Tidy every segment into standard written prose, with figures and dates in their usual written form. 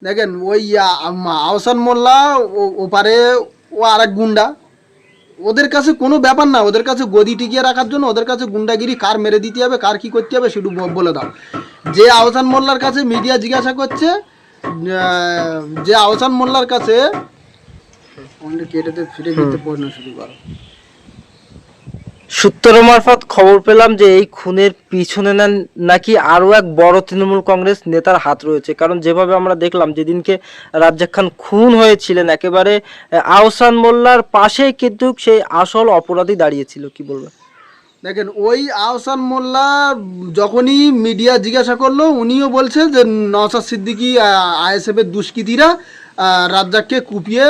দেখেন ওই আহসান মোল্লা ওপারে ও আর এক গুন্ডা, ওদের কাছে কোনো ব্যাপার না, ওদের কাছে গদি টিকিয়ে রাখার জন্য ওদের কাছে গুন্ডাগিরি কার মেরে দিতে হবে কার কি করতে হবে সেটু বলে দাও। যে আহসান মোল্লার কাছে মিডিয়া জিজ্ঞাসা করছে, যে আহসান মোল্লার কাছে কেটেতে ফিরে যেতে পড়ানো শুরু করো। সূত্র মারফত খবর পেলাম যে এই খুনের পিছনে নাকি আরো এক বড় তৃণমূল কংগ্রেস নেতার হাত রয়েছে। কারণ যেভাবে আমরা দেখলাম যেদিনকে রাজ্জাক খান খুন হয়েছিলেন, একেবারে আহসান মোল্লার পাশেই কিন্তু সেই আসল অপরাধী দাঁড়িয়েছিল। কি বলবেন? দেখেন ওই আহসান মোল্লা যখনই মিডিয়া জিজ্ঞাসা করলো, উনিও বলছে যে নওশাদ সিদ্দিকী আইএসএফের দুষ্কৃতীরা রাজ্জাককে কুপিয়ে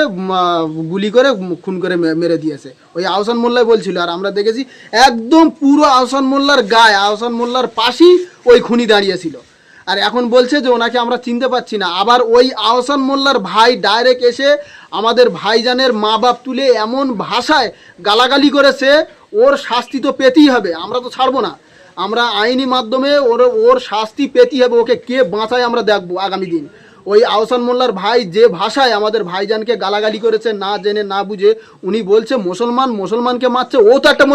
গুলি করে খুন করে মেরে দিয়েছে, ওই আহসান মোল্লাই বলছিল। আর আমরা দেখেছি একদম পুরো আহসান মোল্লার গায়ে, আহসান মোল্লার পাশেই ওই খুনি দাঁড়িয়েছিল। আর এখন বলছে যে ওনাকে আমরা চিনতে পারছি না। আবার ওই আহসান মোল্লার ভাই ডাইরেক্ট এসে আমাদের ভাইজানের মা বাপ তুলে এমন ভাষায় গালাগালি করেছে, ওর শাস্তি তো পেতেই হবে, আমরা তো ছাড়বো না, আমরা আইনি মাধ্যমে ওর শাস্তি পেতেই হবে। ওকে কে বাঁচায় আমরা দেখবো আগামী দিন। ওই আহসান মোল্লার ভাই যে ভাষায় আমাদের ভাইজানকে গালাগালি করেছে না জেনে না বুঝে, উনি বলছে মুসলমানকে মারছে, ও তো একটা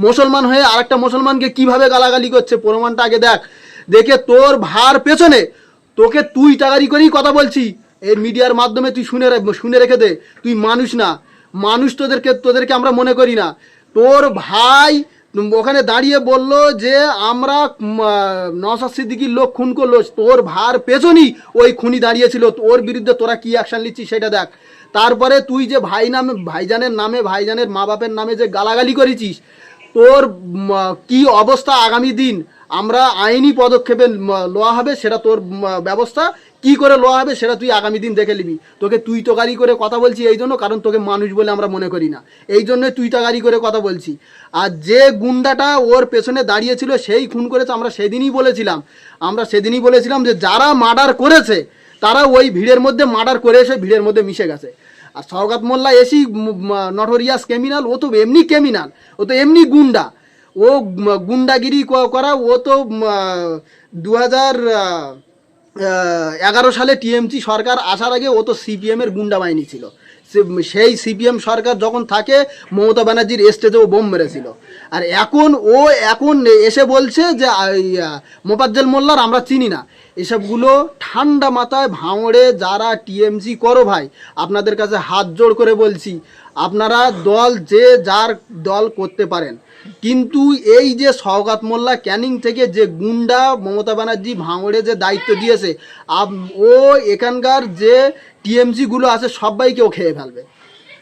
মুসলমান হয়ে আর একটা মুসলমানকে কিভাবে গালাগালি করছে প্রমাণটা আগে দেখ। দেখে তোর ভার পেছনে তোকে তুই টাকারি করেই কথা বলছি, এই মিডিয়ার মাধ্যমে তুই শুনে রেখে দে। তুই মানুষ না, মানুষ তোদেরকে আমরা মনে করি না। তোর ভাই ওখানে দাঁড়িয়ে বলল যে আমরা নওশাদ সিদ্দিকীর লোক খুন করলো, তোর ভার পেছনই ওই খুনি দাঁড়িয়েছিল, ওর বিরুদ্ধে তোরা কি অ্যাকশন নিচ্ছিস সেটা দেখ। তারপরে তুই যে ভাইজানের নামে ভাইজানের মা বাপের নামে যে গালাগালি করেছিস, তোর কি অবস্থা আগামী দিন আমরা আইনি পদক্ষেপে লওয়া হবে, সেটা তোর ব্যবস্থা কি করে লওয়া হবে সেটা তুই আগামী দিন দেখে নিবি। তোকে তুই তোকারি করে কথা বলছি এই জন্য, কারণ তোকে মানুষ বলে আমরা মনে করি না, এই জন্যই তুই তোকারি করে কথা বলছি। আর যে গুন্ডাটা ওর পেছনে দাঁড়িয়েছিল সেই খুন করেছে, আমরা সেদিনই বলেছিলাম যে যারা মার্ডার করেছে তারা ওই ভিড়ের মধ্যে মার্ডার করে এসে ভিড়ের মধ্যে মিশে গেছে। আর শওকত মোল্লা এসি নটোরিয়াস ক্রিমিনাল, ও তো এমনি ক্রিমিনাল, ও তো এমনি গুন্ডা, ও গুন্ডাগিরি করা। ও তো 2011 সালে টিএমসি সরকার আসার আগে ও তো সিপিএমের গুন্ডা বাহিনী ছিল। সেই সিপিএম সরকার যখন থাকে মমতা ব্যানার্জির স্টেজে ও বোম মেরেছিল। আর এখন এসে বলছে যে মোফাজ্জল মোল্লার আমরা চিনি না। এসবগুলো ঠান্ডা মাথায় ভাঙড়ে যারা টিএমসি করো ভাই, আপনাদের কাছে হাত জোড় করে বলছি, আপনারা দল যে যার দল করতে পারেন, কিন্তু এই যে শওকত মোল্লা ক্যানিং থেকে যে গুন্ডা মমতা ব্যানার্জি ভাঙড়ে যে দায়িত্ব দিয়েছে, ও এখানকার যে টিএমসিগুলো আছে সবাইকে ও খেয়ে ফেলবে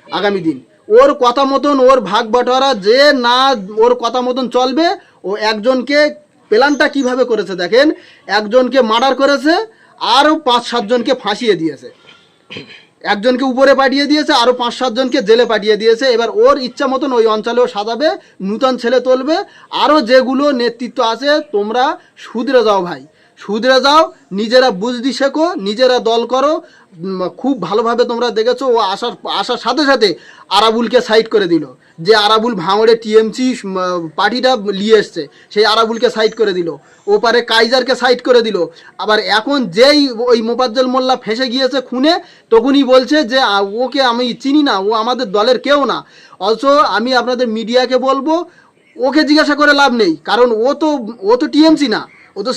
আগামী দিন। ওর কথা মতন ওর ভাগ বাটোয়ারা যে না ওর কথা মতন চলবে। ও একজনকে প্ল্যানটা কিভাবে করেছে দেখেন, একজনকে মার্ডার করেছে, আরও 5-7 জনকে ফাঁসিয়ে দিয়েছে, একজনকে উপরে পাঠিয়ে দিয়েছে, আরও 5-7 জনকে জেলে পাঠিয়ে দিয়েছে। এবার ওর ইচ্ছা মতন ওই অঞ্চলেও সাজাবে, নূতন ছেলে তুলবে। আরও যেগুলো নেতৃত্ব আছে তোমরা শুধরে যাও ভাই, শুধরে যাও, নিজেরা বুঝদি শেখো, নিজেরা দল করো। খুব ভালোভাবে তোমরা দেখেছো ও আসার সাথে সাথে আরাবুলকে সাইড করে দিল, যে আরাবুল ভাঙড়ে টিএমসি পার্টিটা নিয়ে এসছে সেই আরাবুলকে সাইড করে দিল, ওপারে কাইজারকে সাইড করে দিল। আবার এখন যেই ওই মোফাজ্জল মোল্লা ফেঁসে গিয়েছে খুনে, তখনই বলছে যে ওকে আমি চিনি না, ও আমাদের দলের কেউ না। অথচ আমি আপনাদের মিডিয়াকে বলবো, ওকে জিজ্ঞাসা করে লাভ নেই, কারণ ও তো টিএমসি না, ও তো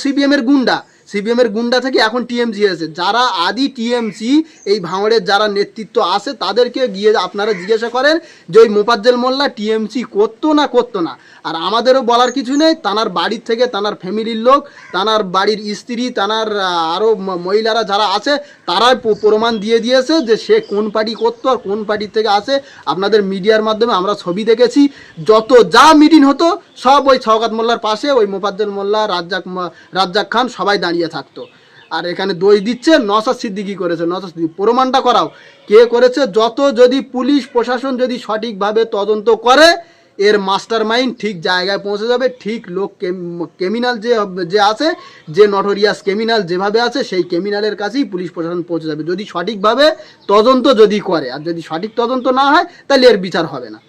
সিপিএমের গুন্ডা থেকে এখন টিএমসি হয়েছে। যারা আদি টিএমসি এই ভাঙড়ের যারা নেতৃত্ব আছে তাদেরকে গিয়ে আপনারা জিজ্ঞাসা করেন যে ওই মোফাজ্জল মোল্লা টিএমসি করতো না। আর আমাদেরও বলার কিছু নেই, তানার বাড়ির থেকে তানার ফ্যামিলির লোক, তানার বাড়ির স্ত্রী, তানার আরও মহিলারা যারা আছে তারাই প্রমাণ দিয়ে দিয়েছে যে সে কোন পার্টি করতো আর কোন পার্টির থেকে আসে। আপনাদের মিডিয়ার মাধ্যমে আমরা ছবি দেখেছি, যত যা মিটিং হতো সব ওই শওকত মোল্লার পাশে ওই মোফাজ্জল মোল্লা, রাজ্জাক খান সবাই দাঁড়িয়ে থাকতো। আর এখানে দোষ দিচ্ছে নওশাদ সিদ্দিকী করেছে, নওশাদ সিদ্দিকী, প্রমাণটা করাও কে করেছে। যদি পুলিশ প্রশাসন যদি সঠিকভাবে তদন্ত করে, এর মাস্টার মাইন্ড ঠিক জায়গায় পৌঁছে যাবে, ঠিক লোক ক্রিমিনাল যে আছে, যে নটোরিয়াস ক্রিমিনাল যেভাবে আছে সেই ক্রিমিনালের কাছেই পুলিশ প্রশাসন পৌঁছে যাবে, যদি সঠিকভাবে তদন্ত যদি করে। আর যদি সঠিক তদন্ত না হয় তাহলে এর বিচার হবে না।